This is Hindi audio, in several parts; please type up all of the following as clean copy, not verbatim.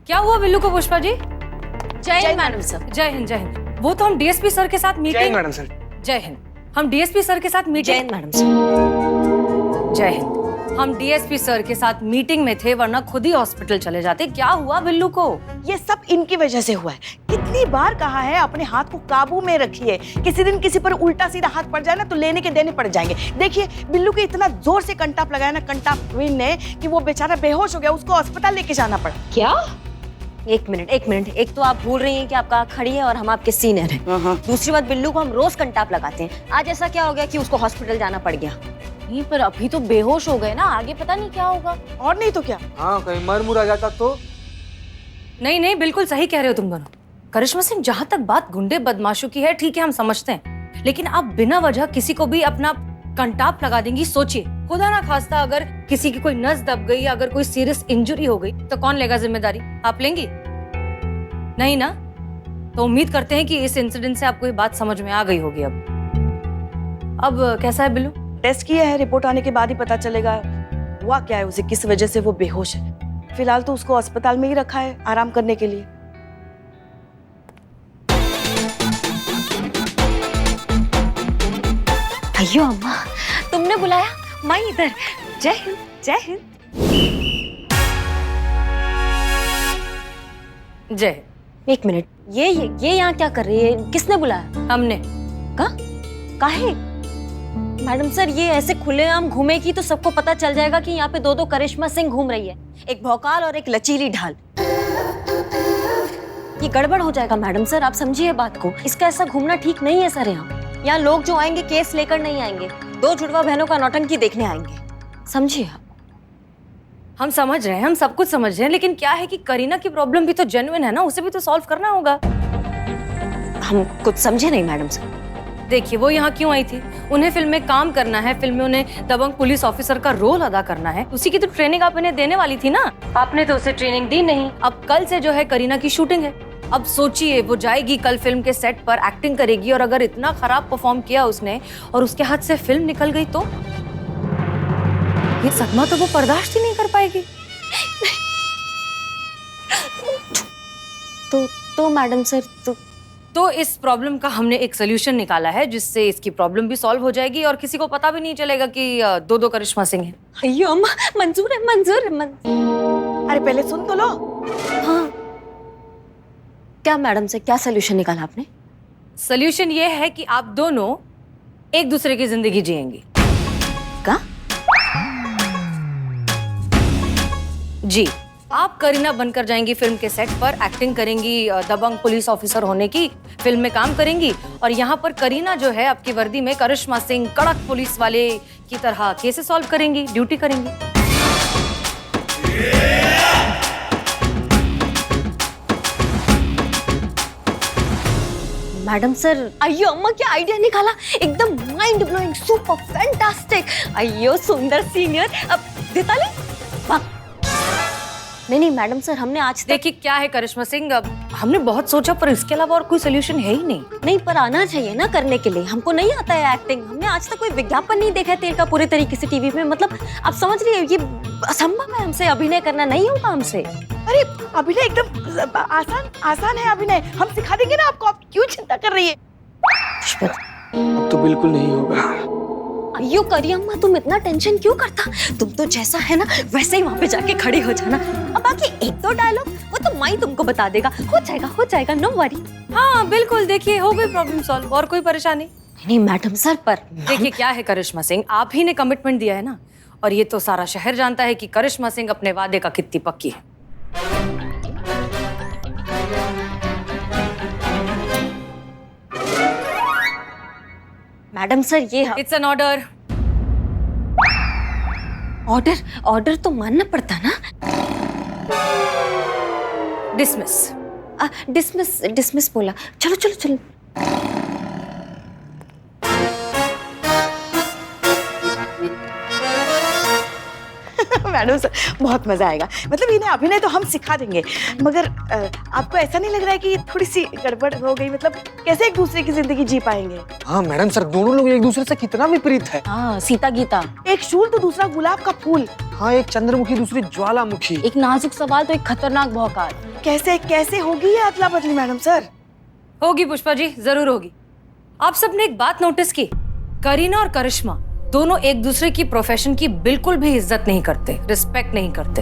क्या हुआ बिल्लू को पुष्पा जी? जय हिंद मैडम सर। जय हिंद जय हिंद। वो तो हम डीएसपी सर के साथ मीटिंग। जय हिंद मैडम सर। जय हिंद। हम डीएसपी सर के साथ जय मीटिंग। Hind madam sir. जय हिंद। हम डीएसपी सर के साथ मीटिंग में थे, वरना खुद ही हॉस्पिटल चले जाते। क्या हुआ बिल्लू को? ये सब इनकी वजह से हुआ है। कितनी बार कहा है अपने हाथ को काबू में रखिए। किसी दिन किसी पर उल्टा सीधा हाथ पड़ जाए ना तो लेने के देने पड़ जाएंगे। देखिए बिल्लू के इतना जोर से कंटाप लगाया ना कंटाप क्वीन ने कि वो बेचारा बेहोश हो गया, उसको अस्पताल लेके जाना पड़ा। क्या? एक मिनट। एक तो आप भूल रही हैं कि आप कहाँ खड़ी हैं और हम आपके सीनियर हैं। दूसरी बात, बिल्लू को हम रोज कंटाप लगाते हैं। आज ऐसा क्या हो गया कि उसको हॉस्पिटल जाना पड़ गया? नहीं पर अभी तो बेहोश हो गए ना, आगे पता नहीं क्या होगा। और नहीं तो क्या। हाँ, कहीं मर मुर आ जाता तो। नहीं नहीं, बिल्कुल सही कह रहे हो तुम दोनों। करिश्मा सिंह, जहाँ तक बात गुंडे बदमाशों की है, ठीक है हम समझते हैं, लेकिन आप बिना वजह किसी को भी अपना कंटाप लगा देंगी। सोचिए, खुदा ना खास्ता अगर किसी की कोई नस दब गई, अगर कोई सीरियस इंजरी हो गई तो कौन लेगा जिम्मेदारी? आप लेंगी? नहीं ना? तो उम्मीद करते हैं कि इस इंसिडेंट से आपको ये बात समझ में आ गई होगी। अब कैसा है बिल्लू? टेस्ट किया है, रिपोर्ट आने के बाद ही पता चलेगा हुआ क्या है, उसे किस वजह से वो बेहोश है। फिलहाल तो उसको अस्पताल में ही रखा है आराम करने के लिए। अयो अम्मा, तुमने बुलाया? मैं इधर। जय हिंद जय हिंद। जय। एक मिनट, ये यहाँ क्या कर रही है? किसने बुलाया? हमने। काहे? मैडम सर, ये ऐसे खुलेआम घूमेगी तो सबको पता चल जाएगा कि यहाँ पे दो करिश्मा सिंह घूम रही है, एक भौकाल और एक लचीली ढाल। ये गड़बड़ हो जाएगा मैडम सर, आप समझिए बात को। इसका ऐसा घूमना ठीक नहीं है सर। यहाँ लोग जो आएंगे केस लेकर नहीं आएंगे, दो जुड़वा बहनों का नौटंकी देखने आएंगे, समझिए आप। हम समझ रहे हैं, हम सब कुछ समझ रहे हैं, लेकिन क्या है कि करीना की प्रॉब्लम भी तो जेन्युइन है ना, उसे भी तो सॉल्व करना होगा। हम कुछ समझे नहीं मैडम सर। देखिए, वो यहाँ क्यों आई थी? उन्हें फिल्म में काम करना है, फिल्म में उन्हें दबंग पुलिस ऑफिसर का रोल अदा करना है। उसी की तो ट्रेनिंग आप इन्हें देने वाली थी ना। आपने तो उसे ट्रेनिंग दी नहीं। अब कल से जो है करीना की शूटिंग है। अब सोचिए, वो जाएगी कल फिल्म के सेट पर, एक्टिंग करेगी, और अगर इतना खराब परफॉर्म किया उसने और उसके हाथ से फिल्म निकल गई तो ये सदमा तो वो बर्दाश्त ही नहीं कर पाएगी। तो मैडम सर, तो इस प्रॉब्लम का हमने एक सोल्यूशन निकाला है, जिससे इसकी प्रॉब्लम भी सॉल्व हो जाएगी और किसी को पता भी नहीं चलेगा कि दो करिश्मा सिंह हैं। अयो अम्मा, मंजूर है। अरे पहले सुन तो लो। हाँ, क्या मैडम से क्या सोल्यूशन निकाला आपने? सोल्यूशन ये है कि आप दोनों एक दूसरे की जिंदगी जिएंगी। क्या? जी, आप करीना बनकर जाएंगी फिल्म के सेट पर, एक्टिंग करेंगी दबंग पुलिस ऑफिसर होने की, फिल्म में काम करेंगी, और यहाँ पर करीना जो है आपकी वर्दी में करिश्मा सिंह कड़क पुलिस वाले की तरह केसेस सॉल्व करेंगी, ड्यूटी करेंगी। मैडम सर, अयो अम्मा, क्या आइडिया निकाला! एकदम माइंड ब्लोइंग, सुपर फैंटास्टिक। अयो सुंदर सीनियर। अब दीपाली, वाह! नहीं मैडम सर, हमने आज तक... देखिए क्या है करिश्मा सिंह, अब हमने बहुत सोचा पर इसके अलावा और कोई सोल्यूशन है ही नहीं। पर आना चाहिए ना करने के लिए। हमको नहीं आता है एक्टिंग। हमने आज तक कोई विज्ञापन नहीं देखा है तेल का पूरे तरीके से टीवी में। मतलब आप समझ रही है, ये असंभव है हमसे। अभिनय करना नहीं होगा हमसे। अरे अभिनय एकदम आसान है अभिनय, हम सिखा देंगे ना आपको। आप क्यों चिंता कर रही है? अब तो बिल्कुल नहीं होगा। अयो करियम्मा, तुम इतना टेंशन क्यों करता? तुम तो जैसा है ना वैसे ही वहाँ पे जाके खड़ी हो जाना। अब बाकी एक दो डायलॉग वो तो माई तुमको बता देगा। हो जाएगा, नो वरी। हाँ बिल्कुल, देखिए हो गई प्रॉब्लम सॉल्व, और कोई परेशानी नहीं मैडम सर। पर देखिए क्या है करिश्मा सिंह, आप ही ने कमिटमेंट दिया है ना, और ये तो सारा शहर जानता है कि करिश्मा सिंह अपने वादे का कितनी पक्की है। मैडम सर, ये इट्स एन ऑर्डर। ऑर्डर तो मानना पड़ता ना। डिसमिस बोला। चलो। मैडम सर बहुत मजा आएगा। मतलब इन्हें अभिनय तो हम सिखा देंगे, मगर आपको ऐसा नहीं लग रहा है कि थोड़ी सी गड़बड़ हो गई? मतलब कैसे एक दूसरे की जिंदगी जी पाएंगे? हाँ मैडम सर, दोनों लोग एक दूसरे से कितना विपरीत है। हाँ, सीता गीता। एक शूल तो दूसरा गुलाब का फूल। हाँ, एक चंद्रमुखी दूसरी ज्वालामुखी। एक नाजुक सवाल तो एक खतरनाक भौकाल। कैसे कैसे होगी ये अदला बदली मैडम सर? होगी पुष्पा जी, जरूर होगी। आप सबने एक बात नोटिस की, करीना और करिश्मा दोनों एक दूसरे की प्रोफेशन की बिल्कुल भी इज्जत नहीं करते, रिस्पेक्ट नहीं करते।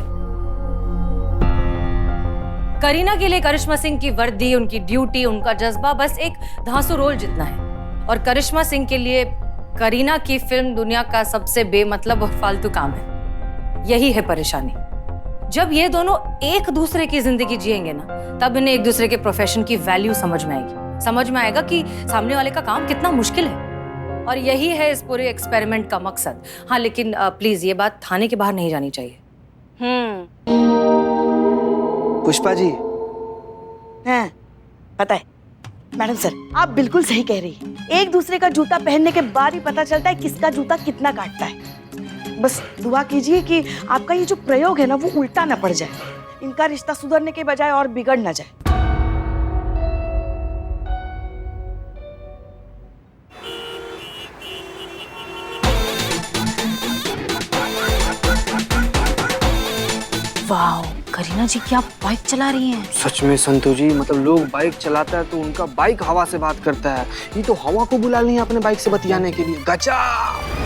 करीना के लिए करिश्मा सिंह की वर्दी, उनकी ड्यूटी, उनका जज्बा बस एक धांसू रोल जितना है, और करिश्मा सिंह के लिए करीना की फिल्म दुनिया का सबसे बेमतलब और फालतू काम है। यही है परेशानी। जब ये दोनों एक दूसरे की जिंदगी जिएंगे ना, तब इन्हें एक दूसरे के प्रोफेशन की वैल्यू समझ में आएगी, समझ में आएगा कि सामने वाले का काम कितना मुश्किल है। और यही है इस पूरे एक्सपेरिमेंट का मकसद। हाँ, लेकिन प्लीज ये बात थाने के बाहर नहीं जानी चाहिए। पुष्पा जी, हाँ, पता है मैडम सर, आप बिल्कुल सही कह रही है। एक दूसरे का जूता पहनने के बाद ही पता चलता है किसका जूता कितना काटता है। बस दुआ कीजिए कि आपका ये जो प्रयोग है ना, वो उल्टा ना पड़ जाए, इनका रिश्ता सुधरने के बजाय और बिगड़ ना जाए। वाह, करीना जी क्या बाइक चला रही हैं। सच में संतोष जी, मतलब लोग बाइक चलाता है तो उनका बाइक हवा से बात करता है, ये तो हवा को बुला ली है अपने बाइक से बतियाने के लिए। गजब।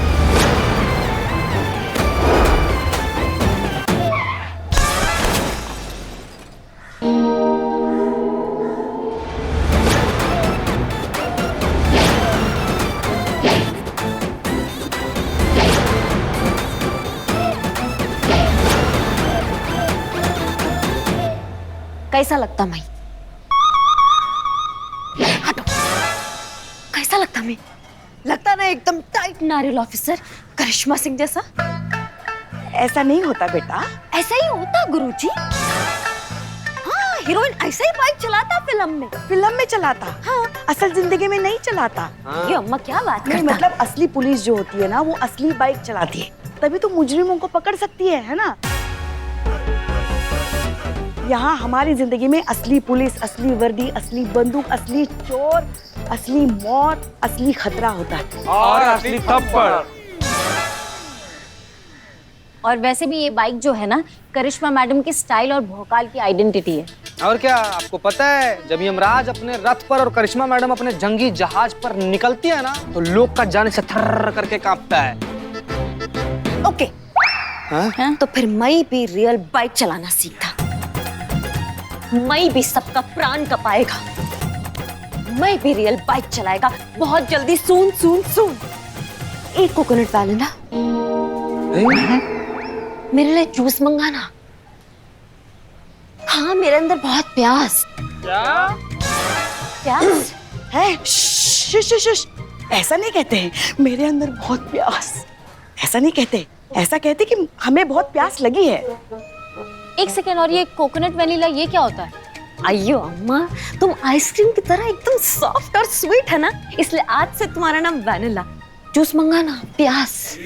कैसा लगता मैं? हटो। कैसा लगता मैं? लगता ना एकदम टाइट नारियल ऑफिसर, करिश्मा सिंह जैसा। ऐसा नहीं होता बेटा। ऐसा ही होता गुरुजी। हाँ, हीरोइन ऐसा ही बाइक चलाता फिल्म में चलाता। हाँ, असल जिंदगी में नहीं चलाता। ये अम्मा क्या बात नहीं, करता? मतलब असली पुलिस जो होती है ना, वो असली बाइक चलाती है, तभी तो मुजरिमों को पकड़ सकती है ना? यहाँ हमारी जिंदगी में असली पुलिस, असली वर्दी, असली बंदूक, असली चोर, असली मौत, असली खतरा होता है। और असली थप्पड़। और वैसे भी ये बाइक जो है ना, करिश्मा मैडम की स्टाइल और भोकाल की आइडेंटिटी है। और क्या आपको पता है, जब यमराज अपने रथ पर और करिश्मा मैडम अपने जंगी जहाज पर निकलती है ना, तो लोग का जाने से थर्र करके कांपता है। ओके। हाँ? तो फिर मैं भी रियल बाइक चलाना सीखता, मैं भी सबका प्राण कपाएगा, मैं भी रियल बाइक चलाएगा बहुत जल्दी। सुन सुन सुन, एक कोकोनट वैनिला, मेरे लिए जूस मंगाना। हाँ, मेरे अंदर बहुत प्यास। क्या? प्यास है? शुश, ऐसा नहीं कहते हैं, मेरे अंदर बहुत प्यास। ऐसा नहीं कहते, ऐसा कहते कि हमें बहुत प्यास लगी है। एक सेकेंड, और ये कोकोनट वैनिला ये क्या होता है? अयो अम्मा, तुम आइसक्रीम की तरह एकदम सॉफ्ट और स्वीट है ना, इसलिए आज से तुम्हारा नाम वैनिला। जूस मंगाना, प्यास।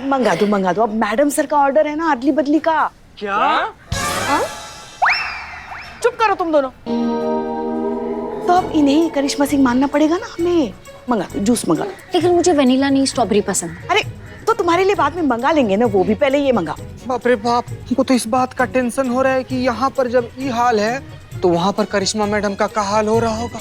मंगा दो। अब मैडम सर का ऑर्डर है ना, अदली बदली का। क्या? हाँ? चुप करो तुम दोनों। तो अब इन्हें करिश्मा सिंह मानना पड़ेगा ना हमें। मंगा दो, जूस मंगा। लेकिन मुझे वैनिला नहीं, स्ट्रॉबेरी पसंद। अरे तो तुम्हारे लिए बाद में मंगा लेंगे ना, वो भी पहले ये मंगा। बाप रे बाप, हमको तो इस बात का टेंशन हो रहा है कि यहाँ पर जब ये हाल है, तो वहाँ पर करिश्मा मैडम का क्या हाल हो रहा होगा।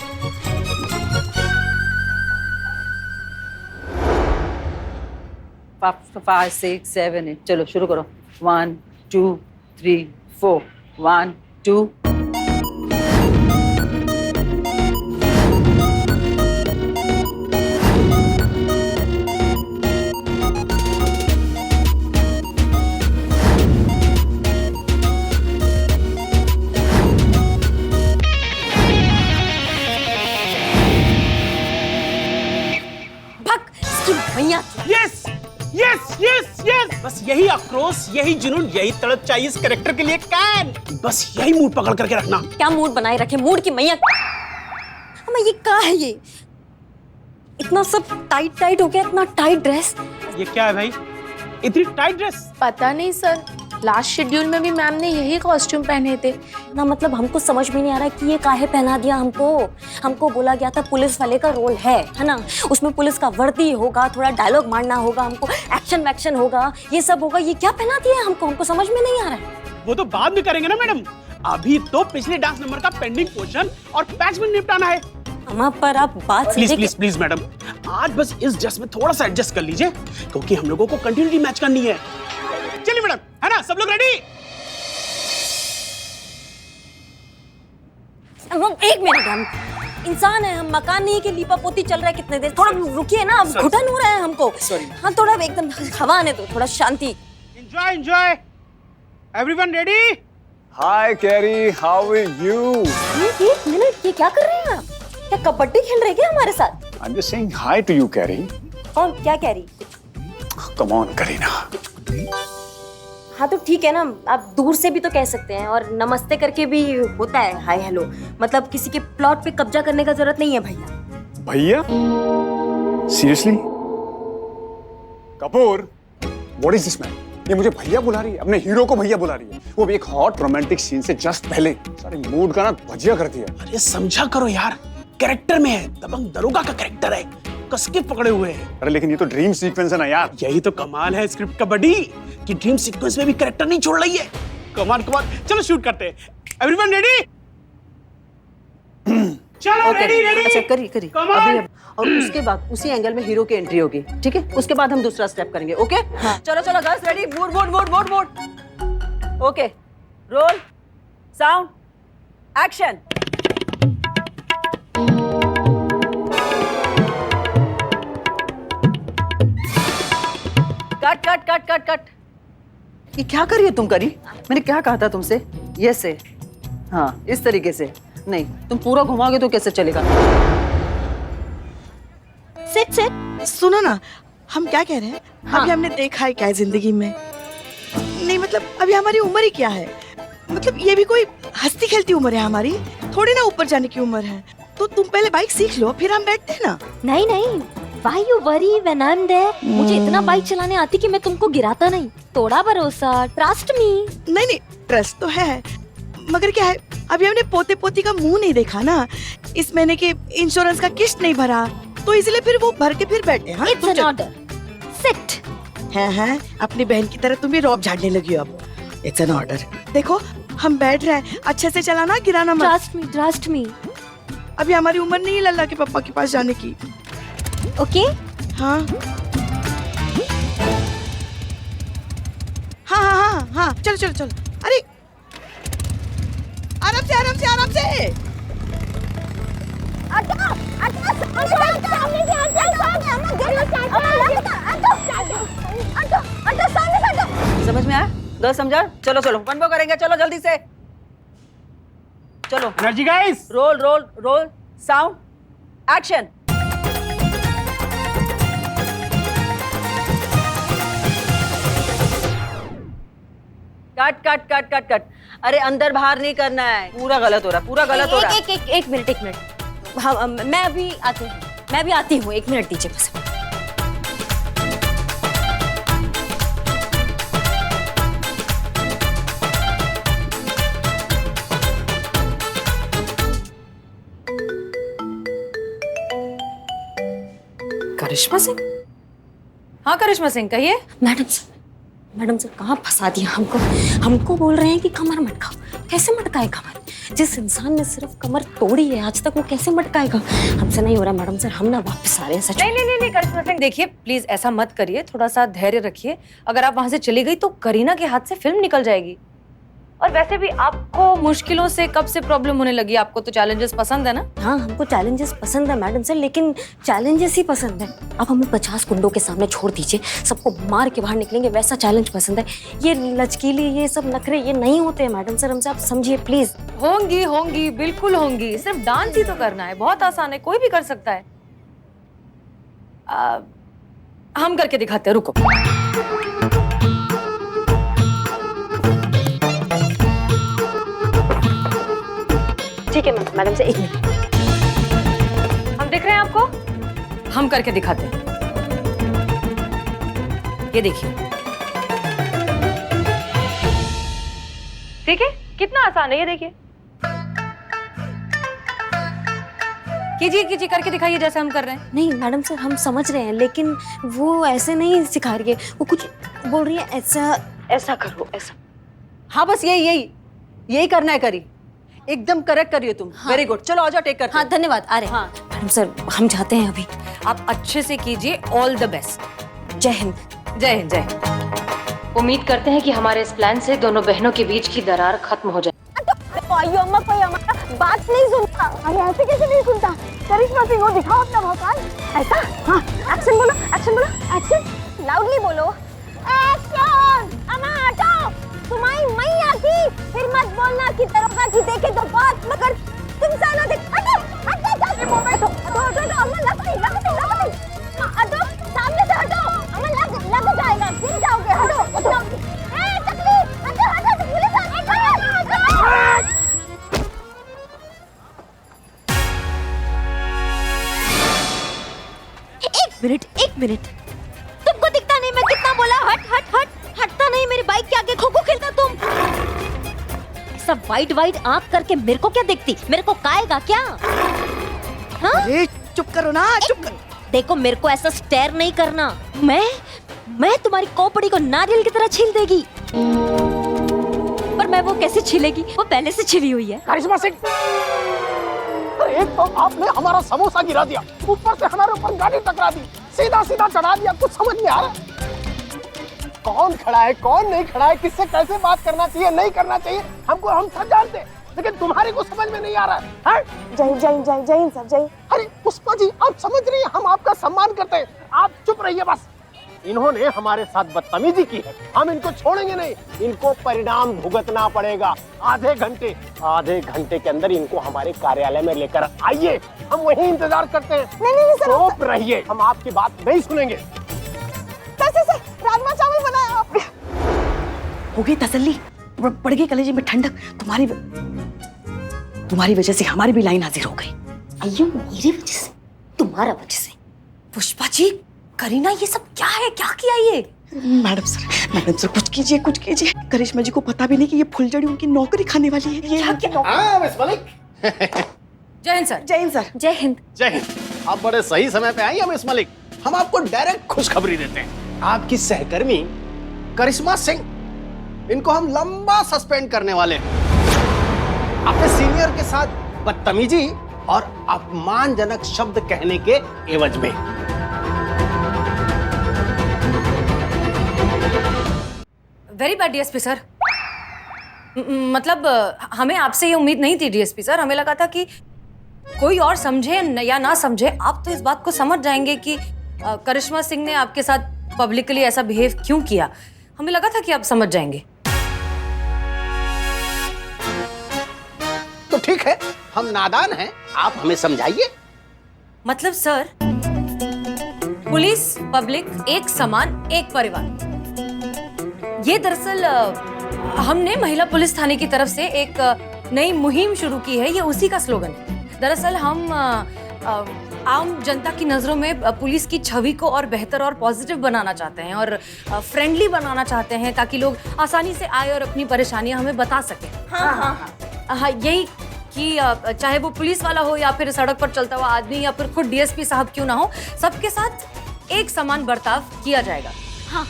5, 6, 7, 8 चलो शुरू करो। 1 2 3 4 1 2 भैया यस यस यस यस, बस यही आक्रोश, यही जुनून, यही तड़प चाहिए इस कैरेक्टर के लिए। कैन बस यही मूड पकड़ करके रखना। क्या मूड बनाए रखे? मूड की मैया। अम्मा ये क्या है? ये इतना सब टाइट टाइट हो गया, इतना टाइट ड्रेस। ये क्या है भाई? इतनी टाइट ड्रेस? पता नहीं सर, लास्ट शेड्यूल में भी मैम ने यही कॉस्ट्यूम पहने थे। ना मतलब हमको समझ में नहीं आ रहा कि ये काहे पहना दिया हमको। हमको बोला गया था पुलिस वाले का रोल है ना, उसमें पुलिस का वर्दी होगा, थोड़ा डायलॉग मारना होगा, हमको एक्शन वैक्शन होगा, ये सब होगा। ये क्या पहना दिया हमको, हमको समझ में नहीं आ रहा है। वो तो बाद में करेंगे ना मैडम, अभी तो पिछले डांस नंबर का पेंडिंग पोर्शन और पैच में निपटाना है। अम्मा पर आप बात प्लीज समझिए प्लीज प्लीज मैडम, आज बस इस ड्रेस में थोड़ा सा एडजस्ट कर लीजिए, क्योंकि हम लोगों को कंटिन्यूटी मैच करनी है। चलिए मैडम, है ना, सब लोग रेडी? एक मिनट, हम इंसान है, हम मकान नहीं कि लीपा पोती चल रहा है कितने देर। थोड़ा रुकिए ना, अब घुटन हो रहा है हमको। हाँ थोड़ा एकदम हवा आने दो, थोड़ा शांति। Enjoy enjoy, everyone ready? Hi Carrie, how are you? एक मिनट, ये क्या कर रहे हैं आप? क्या कबड्डी खेल रहे हैं क्या हमारे साथ? I am just saying hi to you Carrie. कौन क्या कह रही? Come on Kareena. हाँ तो ठीक है ना, आप दूर से भी तो कह सकते हैं, और नमस्ते करके भी होता है हाय हेलो। मतलब किसी के प्लॉट पे कब्जा करने का जरूरत नहीं है भैया। भैया? Seriously? Kapoor, what is this man? ये मुझे भैया बुला रही है, अपने हीरो को भैया बुला रही है, वो भी एक हॉट रोमांटिक सीन से जस्ट पहले। सारे मूड का ना भजिया कर दिया। अरे समझा करो यार, कैरेक्टर में है, दबंग दरोगा का कैरेक्टर है, कसके पकड़े हुए हैं। अरे लेकिन ये तो ड्रीम सीक्वेंस है ना यार। यही तो कमाल है स्क्रिप्ट का बडी, कि ड्रीम सीक्वेंस में भी कैरेक्टर नहीं छोड़ रही है। कमाल कमाल, चलो शूट करते हैं। Everyone ready? चलो रेडी रेडी। अच्छा करिए करिए Come on! अभी और उसके बाद उसी एंगल में हीरो की एंट्री होगी, ठीक है? उसके बाद हम दूसरा स्टेप करेंगे, ओके? हाँ। चलो चलो girls ready, mood mood mood mood mood. Okay, roll, sound, action. Cut cut cut cut cut. ये क्या कर रही हो तुम करी? मैंने क्या कहा था तुमसे? ये से, हाँ इस तरीके से नहीं, तुम पूरा घुमाओगे तो कैसे चलेगा? सेट सेट, सुनो ना, हम क्या कह रहे हैं? अभी हमने देखा है क्या है जिंदगी में? नहीं मतलब अभी हमारी उम्र ही क्या है? मतलब ये भी कोई हंसती खेलती उम्र है हमारी, थोड़ी ना ऊपर जाने की उम्र है। तो तुम पहले बाइक सीख लो, फिर हम बैठते हैं ना। नहीं नहीं, Why you worry when I'm there? मुझे इतना बाइक चलाने आती कि मैं तुमको गिराता नहीं। थोड़ा भरोसा, ट्रस्ट मी। नहीं नहीं, ट्रस्ट तो है, मगर क्या है, अभी हमने पोते पोती का मुंह नहीं देखा ना, इस महीने के इंश्योरेंस का किस्त नहीं भरा, तो इसलिए फिर वो भर के फिर बैठे। हाँ It's an order. Sit. हैं, अपनी बहन की तरह तुम भी रौब झाड़ने लगी हो अब। It's an order. देखो हम बैठ रहे हैं, अच्छे से चलाना, गिराना मत। Trust me, trust me. अभी हमारी उम्र नहीं है लल्ला के पापा के पास जाने की। Okay? हाँ हाँ हाँ हाँ हाँ, चलो चलो चलो। अरे आराम से आराम से आराम से। समझ में आया? गर्ल समझा? चलो चलो वन बो करेंगे, चलो जल्दी से चलो। Energy guys. Roll roll roll, sound, action. Cut cut cut cut cut. अरे अंदर बाहर नहीं करना है, पूरा गलत हो रहा है, पूरा गलत हो रहा है। एक मिनट। हाँ मैं अभी आती हूँ, मैं भी आती हूँ, एक मिनट दीजिए बस। करिश्मा सिंह? हाँ करिश्मा सिंह, कहिए। मैडम सर कहाँ फंसा दिया हमको? हमको बोल रहे हैं कि कमर मटकाओ। कैसे मटकाए कमर? जिस इंसान ने सिर्फ कमर तोड़ी है आज तक, वो कैसे मटकाएगा? हमसे नहीं हो रहा मैडम सर, हम ना वापस आ रहे हैं सच। नहीं करिश्मा सिंह, देखिए प्लीज ऐसा मत करिए, थोड़ा सा धैर्य रखिए। अगर आप वहां से चली गई तो करीना के हाथ से फिल्म निकल जाएगी। और वैसे भी आपको मुश्किलों से कब से प्रॉब्लम होने लगी? आपको तो चैलेंजेस पसंद है ना? हाँ हमको चैलेंजेस पसंद है मैडम सर, लेकिन चैलेंजेस ही पसंद है। अब हमें 50 गुंडों के सामने छोड़ दीजिए, सबको मार के बाहर निकलेंगे, वैसा चैलेंज पसंद है। ये लचकीली, ये सब नखरे, ये नहीं होते हैं मैडम सर हमसे, आप समझिए प्लीज। होंगी बिल्कुल होंगी, सिर्फ डांस ही तो करना है, बहुत आसान है, कोई भी कर सकता है। हम करके दिखाते हैं, रुको। ठीक है मैडम से, एक मिनट। हम दिख रहे हैं आपको? हम करके दिखाते हैं, ये देखिए। ठीक है, कितना आसान है ये, देखिए। कीजिए कीजिए, करके दिखाइए जैसे हम कर रहे हैं। नहीं मैडम सर, हम समझ रहे हैं, लेकिन वो ऐसे नहीं सिखा रही है, वो कुछ बोल रही है ऐसा ऐसा करो, ऐसा। हाँ बस यही करना है, करी एकदम करेक्ट करिए तुम। वेरी गुड, चलो आ जाओ, टेक करते हाँ हैं। धन्यवाद, आ रहे हैं। हाँ। मैडम सर हम जाते हैं अभी। आप अच्छे से कीजिए, ऑल द बेस्ट। जय हिंद। जय हिंद, जय हिंद। उम्मीद करते हैं कि हमारे इस प्लान से दोनों बहनों के बीच की दरार खत्म हो जाए। अयो अम्मा, कोई हमारा बात नहीं सुनता। अरे ऐसे कैसे नहीं सुनता? करिश्मा सिंह को दिखाओ अपना भौकाल। ऐसा? हाँ, एक्शन बोलो, एक्शन बोलो, एक्शन लाउडली बोलो। एक्शन। अम्मा हटो, तुम्हारी मई आती, फिर मत बोलना कि दरोगा जी देखे तो बात मगर तुम साला देख। हटो हटो, जाके मुंह में हटो हटो हटो, अम्मा लग हटो, सामने से हटो, अम्मा लग जाएगा, गिर जाओगे, हटो हटो। ए टकली, हटो हटो, पुलिस आ गई, हटो। एक मिनट, तुमको दिखता नहीं मैं कितना बोला? हट हट हट, हटता नहीं, मेरी बाइक के आगे खो खो खेलता तुम। ऐसा वाइट आंख करके मेरे को क्या देखती? मेरे को काएगा क्या? हाँ? अरे चुप करो ना, चुप करो। देखो मेरे को ऐसा स्टेयर नहीं करना। मैं तुम्हारी खोपड़ी को नारियल की तरह छील देगी। पर मैं वो कैसे छीलेगी? वो पहले से छिली हुई है। करिश्मा सिंह, एक तो आपने हमारा समोसा गिरा दिया, ऊपर से हमारे ऊपर गाड़ी टकरा दी, सीधा सीधा चढ़ा दिया, कुछ समझ नहीं आ रहा। कौन खड़ा है, कौन नहीं खड़ा है, किससे कैसे बात करना चाहिए, नहीं करना चाहिए, हम सब जानते हैं, लेकिन तुम्हारे को समझ में नहीं आ रहा है। जय सर, जय। अरे पुष्पा जी, आप समझ रही हैं, हम आपका सम्मान करते हैं, आप चुप रहिए बस। इन्होंने हमारे साथ बदतमीजी की है, हम इनको छोड़ेंगे नहीं, इनको परिणाम भुगतना पड़ेगा। आधे घंटे के अंदर इनको हमारे कार्यालय में लेकर आइए, हम वहीं इंतजार करते हैं। नहीं सर, चुप रहिए, हम आपकी बात नहीं सुनेंगे। कैसे सर, राजमा चावल बनाया आपने? हो गई तसल्ली, पड़ गई कलेजे में ठंडक। तुम्हारी वजह से हमारी भी लाइन हाजिर हो गई। अयो मेरी वजह से? तुम्हारा वजह से? पुष्पा जी, करीना ये सब क्या है, क्या किया ये? मैडम सर कुछ कीजिए। करिश्मा जी को पता भी नहीं कि ये फुलझड़ी उनकी नौकरी खाने वाली है। ये मिस मलिक। जय हिंद सर। जय हिंद सर। जय हिंद। जय हिंद। आप बड़े सही समय पे आई हैं मिस मलिक, हम आपको डायरेक्ट खुशखबरी देते हैं। आपकी सहकर्मी करिश्मा सिंह, इनको हम लंबा सस्पेंड करने वाले हैं, अपने सीनियर के साथ बदतमीजी और अपमानजनक शब्द कहने के एवज में। Very bad DSP sir. मतलब हमें आपसे ये उम्मीद नहीं थी डीएसपी सर। हमें लगा था कि कोई और समझे या ना समझे, आप तो इस बात को समझ जाएंगे कि करिश्मा सिंह ने आपके साथ पब्लिकली ऐसा बिहेव क्यों किया। हमें लगा था कि आप समझ जाएंगे। तो ठीक है, हम नादान हैं, आप हमें समझाइए। मतलब सर, पुलिस पब्लिक एक समान, एक परिवार। ये दरअसल हमने महिला पुलिस थाने की तरफ से एक नई मुहिम शुरू की है, ये उसी का स्लोगन है। दरअसल हम आम जनता की नजरों में पुलिस की छवि को और बेहतर और पॉजिटिव बनाना चाहते हैं और फ्रेंडली बनाना चाहते हैं, ताकि लोग आसानी से आए और अपनी परेशानियां हमें बता सकें। हाँ, यही कि चाहे वो पुलिस वाला हो या फिर सड़क पर चलता हुआ आदमी या फिर खुद डीएसपी साहब क्यों ना हो, सबके साथ एक समान बर्ताव किया जाएगा। हाँ।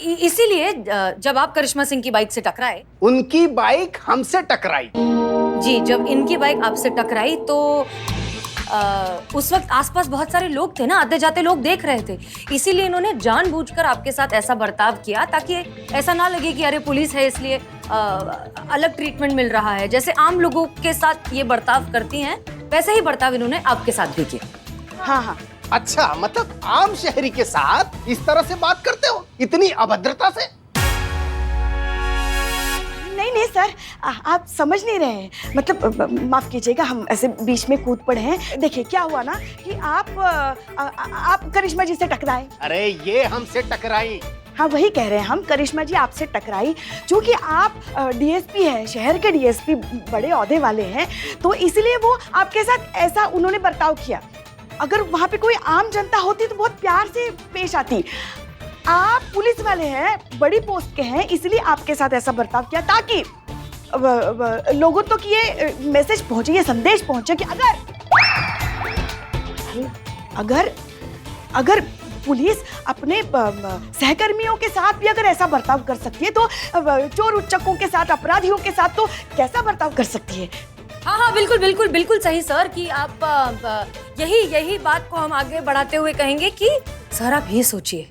इसीलिए जब आप करिश्मा सिंह की बाइक से टकराए, उनकी बाइक हमसे टकराई। जी, जब इनकी बाइक आपसे टकराई तो उस वक्त आसपास बहुत सारे लोग थे ना, आते जाते लोग देख रहे थे। इसीलिए इन्होंने जानबूझकर आपके साथ ऐसा बर्ताव किया, ताकि ऐसा ना लगे कि अरे पुलिस है इसलिए अलग ट्रीटमेंट मिल रहा है। जैसे आम लोगों के साथ ये बर्ताव करती हैं, वैसे ही बर्ताव इन्होंने आपके साथ भी किया। हाँ। अच्छा, मतलब आम शहरी के साथ इस तरह से बात करते हो, इतनी अभद्रता से? नहीं सर, आप समझ नहीं रहे हैं। मतलब माफ कीजिएगा, हम ऐसे बीच में कूद पड़े हैं। देखिए क्या हुआ ना कि आप करिश्मा जी से टकराए। अरे ये हमसे टकराई। हाँ वही कह रहे हैं हम, करिश्मा जी आपसे टकराई। क्योंकि आप डीएसपी हैं, शहर के डीएसपी, बड़े ओहदे वाले हैं, तो इसलिए वो आपके साथ ऐसा उन्होंने बर्ताव किया। अगर वहाँ पे कोई आम जनता होती तो बहुत प्यार से पेश आती। आप पुलिस वाले हैं, बड़ी पोस्ट के हैं, इसलिए आपके साथ ऐसा बर्ताव किया ताकि लोगों तक ये मैसेज पहुंचे, ये संदेश पहुंचे कि अगर पुलिस अपने सहकर्मियों के साथ भी अगर ऐसा बर्ताव कर सकती है तो चोर उच्चकों के साथ, अपराधियों के साथ तो कैसा बर्ताव कर सकती है। हाँ हाँ बिल्कुल बिल्कुल बिल्कुल सही सर कि आप यही बात को हम आगे बढ़ाते हुए कहेंगे कि सर आप ये सोचिए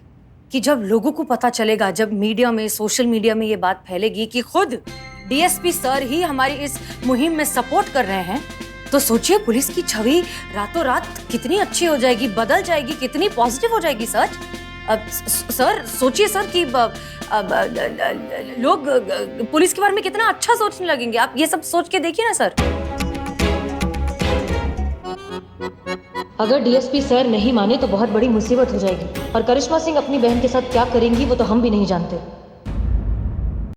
कि जब लोगों को पता चलेगा, जब मीडिया में, सोशल मीडिया में ये बात फैलेगी कि खुद डीएसपी सर ही हमारी इस मुहिम में सपोर्ट कर रहे हैं, तो सोचिए पुलिस की छवि रातों रात कितनी अच्छी हो जाएगी, बदल जाएगी, कितनी पॉजिटिव हो जाएगी सर। अब सर सोचिए सर कि लोग पुलिस के बारे में कितना अच्छा सोचने लगेंगे। आप ये सब सोच के देखिए ना सर। अगर डीएसपी सर नहीं माने तो बहुत बड़ी मुसीबत हो जाएगी और करिश्मा सिंह अपनी बहन के साथ क्या करेंगी वो तो हम भी नहीं जानते।